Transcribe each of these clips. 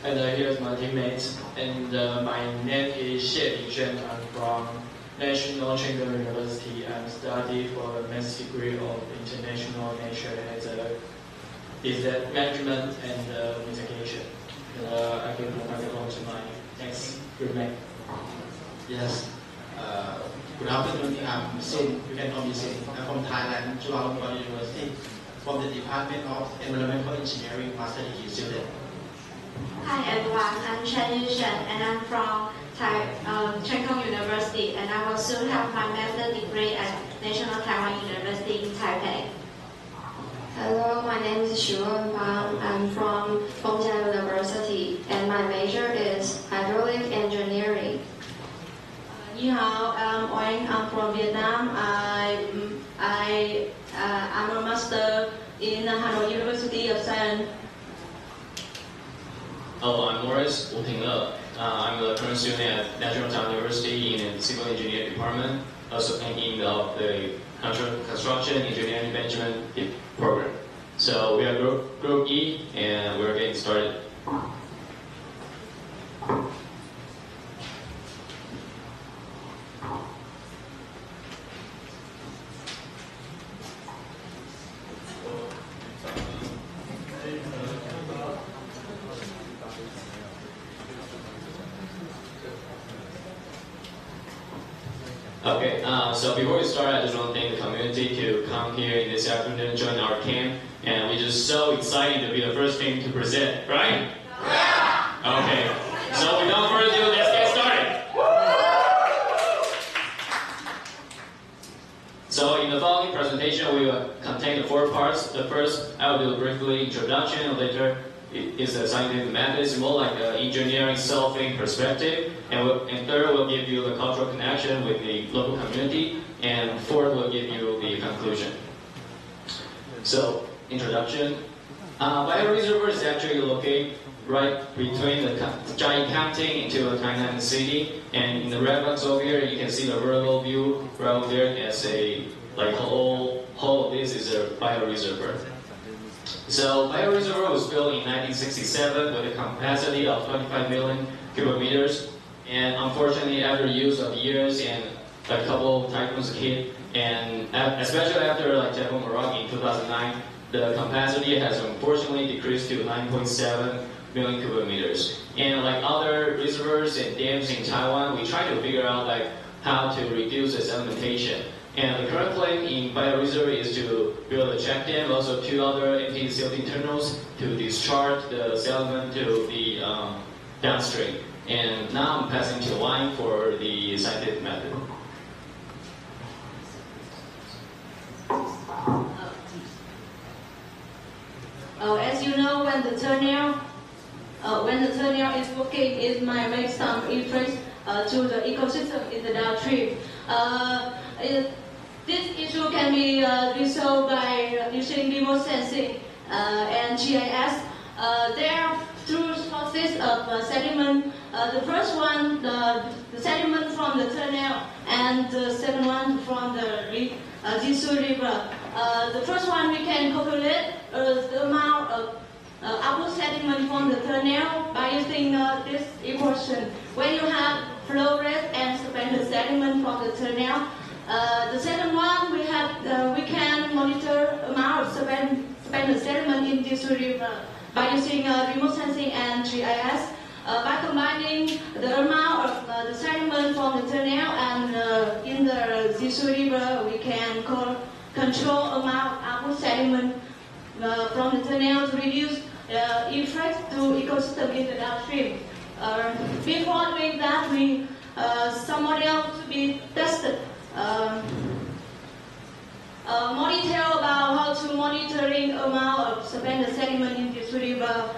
And here's my teammates. And my name is Xie Yizhen. I'm from National Chengdu University. I'm studying for a master's degree of international nature as business management and mitigation. I give the microphone to my next roommate. Yes. Good afternoon. I'm Sin. You can call me Sin. I'm from Thailand, Chulalongkorn University, from the Department of Environmental Engineering, Master Degree student. Hi everyone, I'm Chen Yushen and I'm from Chengdu University, and I will soon have my master's degree at National Taiwan University in Taipei. Hello, my name is Xu Wenfang. I'm from Fengyang University, and my major is hydraulic engineering. 你好, I'm Oanh. I'm from Vietnam. I'm a master in Hanoi University of Science. Hello, I'm Morris Wu Tingle. I'm a current student at National Taiwan University in the Civil Engineering Department, also in the Construction Engineering Management program. So we are Group E, and we're getting started. Okay, so before we start, I just want to thank the community to come here this afternoon, join our camp, and we're just so excited to be the first team to present, right? Yeah! Okay, so without further ado, let's get started. So in the following presentation, we will contain the 4 parts. The first, I will do a briefly introduction, and later is the scientific method. It's more like an engineering solving perspective. And third, we'll give you the cultural connection with the local community. And fourth, we'll give you the conclusion. So, introduction. Bio Reservoir is actually located right between the Jiayi County into the Tainan city. And in the red box over here, you can see the vertical view right over there as a whole of this is a bio reservoir. So, bio reservoir was built in 1967 with a capacity of 25 million cubic meters. And unfortunately, after use of years and a couple of typhoons hit, and especially after Typhoon Merauke in 2009, the capacity has unfortunately decreased to 9.7 million cubic meters. And like other reservoirs and dams in Taiwan, we try to figure out how to reduce the sedimentation. And the current plan in bio reservoir is to build a check dam, also 2 other empty silting tunnels to discharge the sediment to the downstream. And now I'm passing to Wine for the scientific method. As you know, when the tunnel is working, it might make some effects to the ecosystem in the downstream. This issue can be resolved by using remote sensing and GIS. There are 2 sources of sediment. The first one, the sediment from the tunnel, and the second one from the GEC3 river. The first one, we can calculate the amount of upward sediment from the tunnel by using this equation. When you have flow rate and suspended sediment from the tunnel, the second one, we can monitor amount of suspended sediment in GEC3 river by using remote sensing and GIS. By combining the amount of the sediment from the tunnel and in the GEC3 river, we can control amount of upward sediment from the tunnel to reduce effects to ecosystem in the downstream. Before doing that, some models to be tested. More detail about how to monitoring amount of suspended sediment in this river.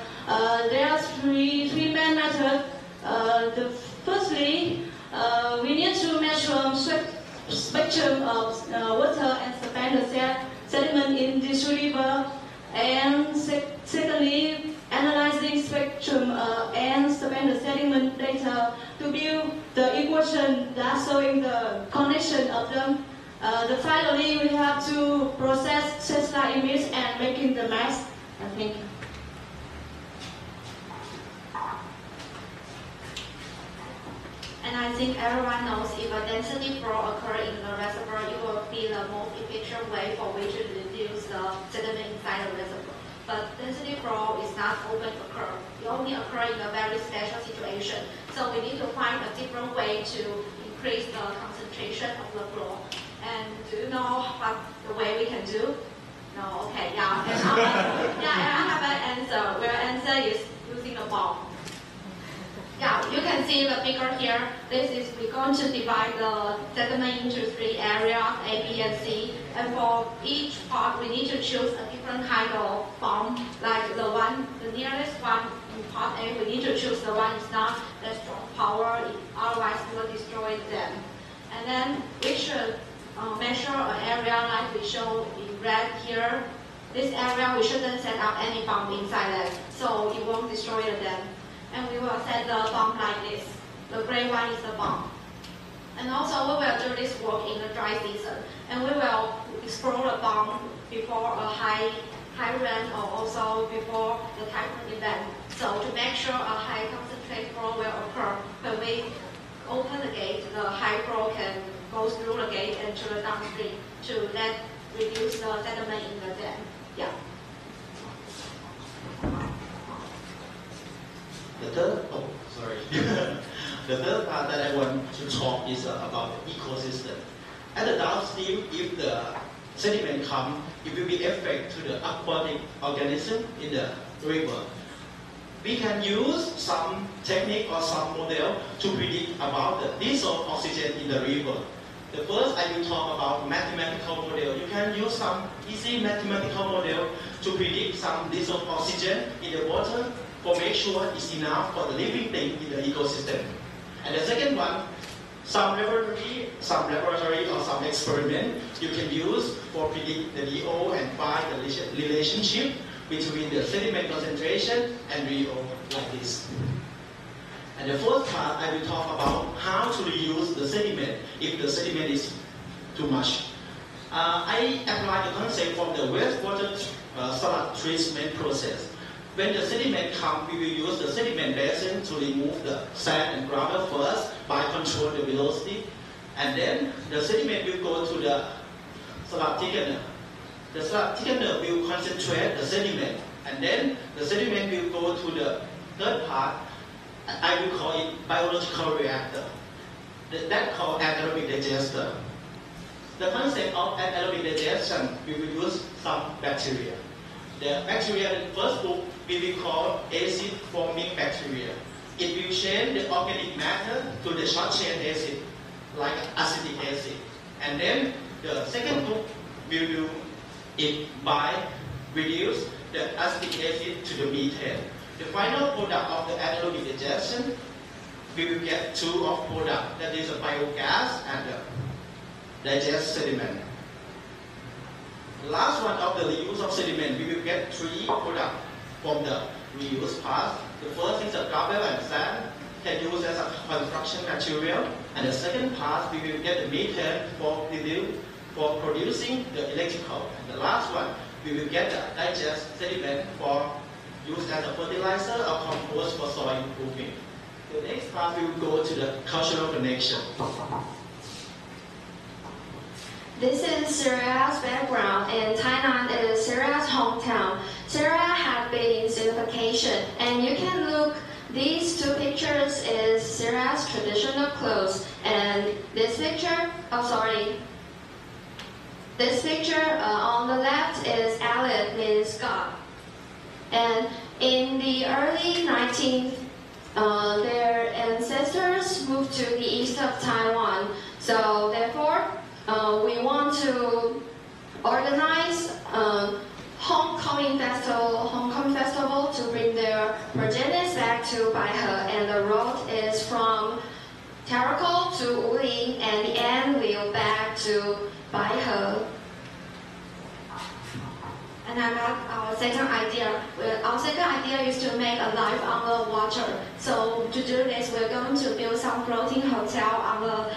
There are three main methods. Firstly, we need to measure spectrum of water and suspended sediment in this river. And secondly, analyzing spectrum and suspended sediment data to build the equation that's showing the connection of them. Finally, we have to process satellite image and making the maps. Thank you. I think everyone knows if a density flow occurs in the reservoir, it will be the most efficient way for which to reduce the sediment inside the reservoir. But density flow is not always occur. It only occurs in a very special situation. So we need to find a different way to increase the concentration of the flow. And do you know what the way we can do? No, okay, yeah. And I have an answer. Where answer is using a bomb. Yeah, you can see the figure here. This is, we're going to divide the sediment into 3 areas, A, B, and C. And for each part, we need to choose a different kind of bomb. Like the nearest one in part A, we need to choose the one is not that strong power, otherwise it will destroy them. And then we should measure an area like we show in red here. This area, we shouldn't set up any bomb inside it, so it won't destroy them. And we will set the bomb like this. The gray one is the bomb. And also we will do this work in the dry season. And we will explore the bomb before a high rain or also before the typhoon event. So to make sure a high concentrate flow will occur, when we open the gate, the high flow can go through the gate and to the downstream to reduce the sediment in the dam. Yeah. The third part that I want to talk is about the ecosystem. At the downstream, if the sediment comes, it will be affect to the aquatic organism in the river. We can use some technique or some model to predict about the dissolved oxygen in the river. The first I will talk about mathematical model. You can use some easy mathematical model to predict some dissolved oxygen in the water for make sure it's enough for the living thing in the ecosystem. And the second one, some laboratory or some experiment you can use for predict the DO and find the relationship between the sediment concentration and DO like this. And the fourth part, I will talk about how to reuse the sediment if the sediment is too much. I apply the concept from the wastewater sludge treatment process. When the sediment comes, we will use the sediment basin to remove the sand and gravel first by control the velocity. And then the sediment will go to the sludge thickener. The sludge thickener will concentrate the sediment. And then the sediment will go to the third part. I will call it biological reactor. That's called anaerobic digester. The concept of anaerobic digestion, we will use some bacteria. The bacteria in the first book we will call acid-forming bacteria. It will change the organic matter to the short-chain acid, like acetic acid. And then the second book will do it by reduce the acetic acid to the methane. The final product of the anaerobic digestion, we will get 2 of product, that is a biogas and the digest sediment. The last one of the reuse of sediment, we will get 3 products from the reuse part. The first is a gravel and sand, can use as a construction material. And the second part, we will get the methane for producing the electrical. And the last one, we will get the digest sediment for use as a fertilizer or compost for soil improvement. The next part, we will go to the cultural connection. This is Syria's background, and Tainan is Syria's hometown. Syria had been in unification, and you can look, these 2 pictures is Syria's traditional clothes, and this picture, this picture on the left is Alit, means God. And in the early 19th, their ancestors moved to the east of Taiwan, so therefore, we want to organize homecoming festival to bring their progenitors back to Baihe, and the road is from Tarako to Wuling, and the end will back to Baihe. And I got our second idea. Our second idea is to make a life on the water. So to do this, we're going to build some floating hotel on the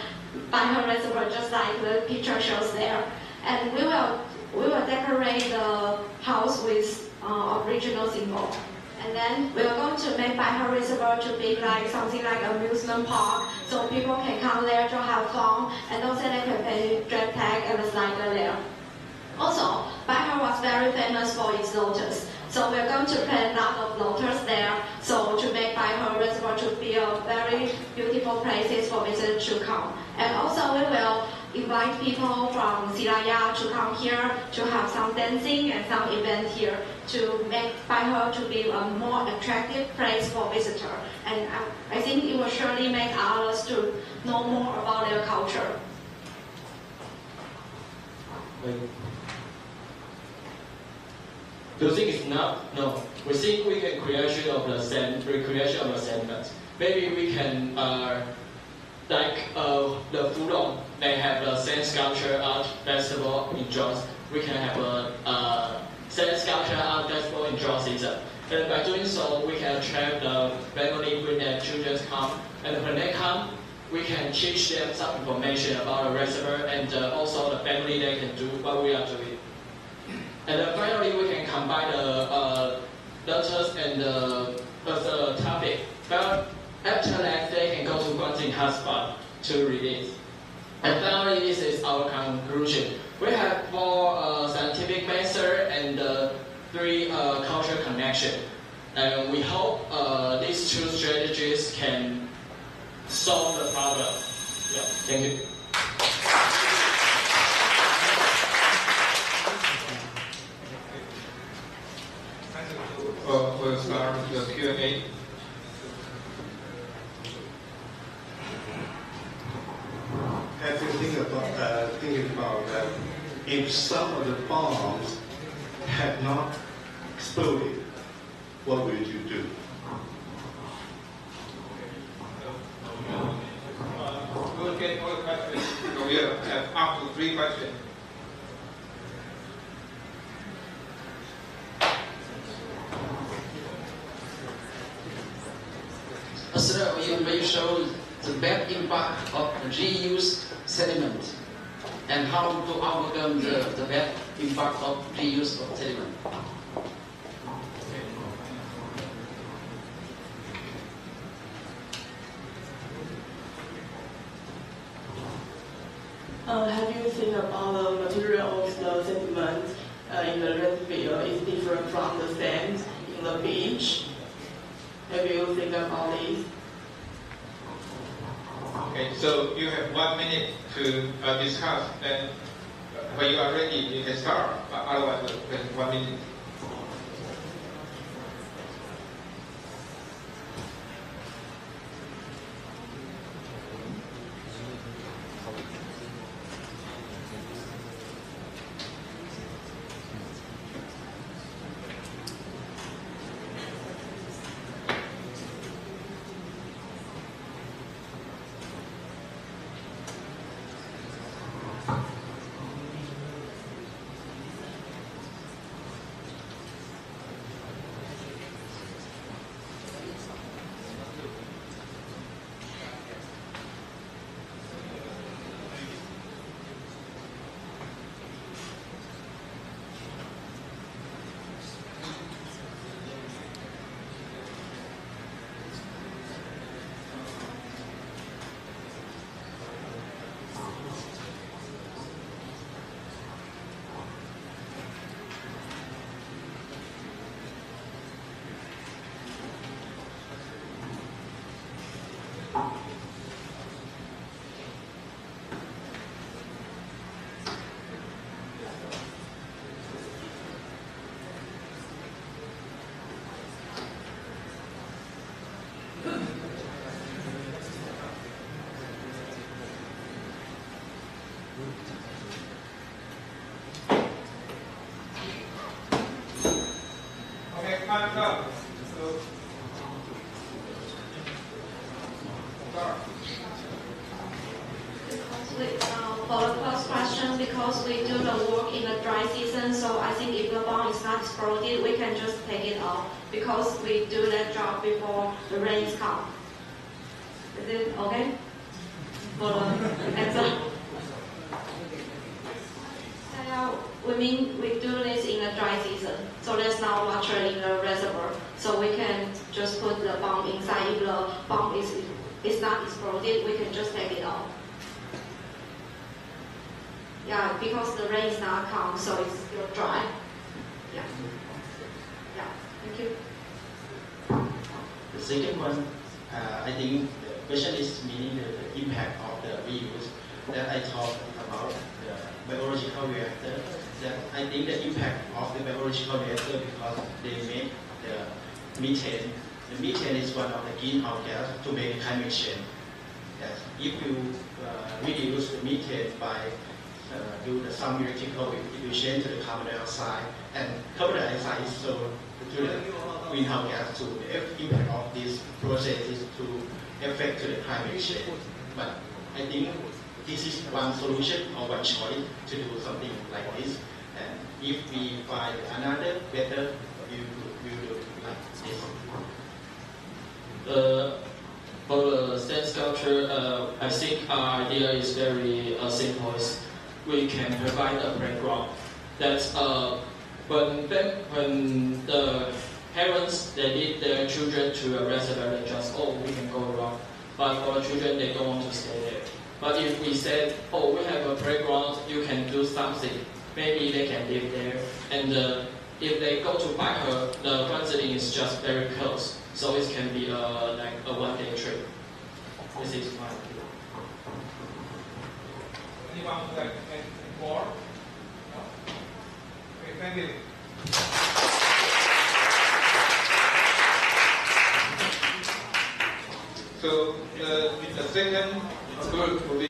Baihe Reservoir, just like the picture shows there. And we will decorate the house with original symbol. And then we are going to make Baihao Reservoir to be like something like amusement park, so people can come there to have fun, and also they can play drag tag and slider there. Also, Baihao was very famous for its lotus, so we're going to plant a lot of lotus there, so to make Baihao Reservoir to be a very beautiful place for visitors to come. And also we will invite people from Siraya to come here to have some dancing and some event here to make Baihao to be a more attractive place for visitors. And I think it will surely make others to know more about their culture. Do you think it's enough? No. We think we can recreation of the sentiment. Maybe we can like the Furong, they have the sand sculpture art festival in Jaws. We can have a sand sculpture art festival in Jaws season. And by doing so, we can attract the family when their children come. And when they come, we can teach them some information about the reservoir, and also the family they can do what we are doing. And finally, we can combine the letters and the topic. But after that, they can go to Guangxing hotspot to read it. And finally, this is our conclusion. We have 4 scientific method and 3 cultural connection. And we hope these 2 strategies can solve the problem. Yeah, thank you. We'll start with the Q&A. Have you thinking about that? If some of the bombs had not exploded, what would you do? We'll get all the questions. So we have up to 3 questions. Sir, you may show the bad impact of reuse sediment and how to overcome the bad impact of reuse of sediment. Have you seen about the material of the sediment in the reservoir is different from the sand in the beach? Have you think about this? Okay, so you have 1 minute to discuss, and when you are ready, you can start. Otherwise, 1 minute. Okay, time's up. So, start. For the first question, because we do the work in the dry season, so I think if the bomb is not exploded, we can just take it off because we do that job before the rains come. Is it okay? For the answer. We mean we do this in the dry season, so there's no water in the reservoir. So we can just put the bomb inside. If the bomb is not exploded, we can just take it out. Yeah, because the rain is not come, so it's still dry. Yeah. Yeah. Thank you. The second one, I think the question is meaning the impact of the reuse that I talked about the biological reactor. That I think the impact of the biological reactor because they make the methane. The methane is one of the greenhouse gas to make climate change. Yes. If you reduce the methane by do some electrical diffusion to the carbon dioxide, and carbon dioxide is so to the greenhouse gas to the impact of this process is to affect to the climate change. But I think this is one solution or one choice to do something like this. And if we find another better, we will do like this. For the sand sculpture, I think our idea is very simple. We can provide a playground. That's when the parents they lead their children to a reservoir, they just we can go around. But for the children, they don't want to stay there. But if we said, we have a playground, you can do something. Maybe they can live there. And if they go to Baihe, the Guanzilin is just very close, so it can be like a one-day trip. This is my idea. Anyone would like to add more? No? Okay, thank you. So the second group will be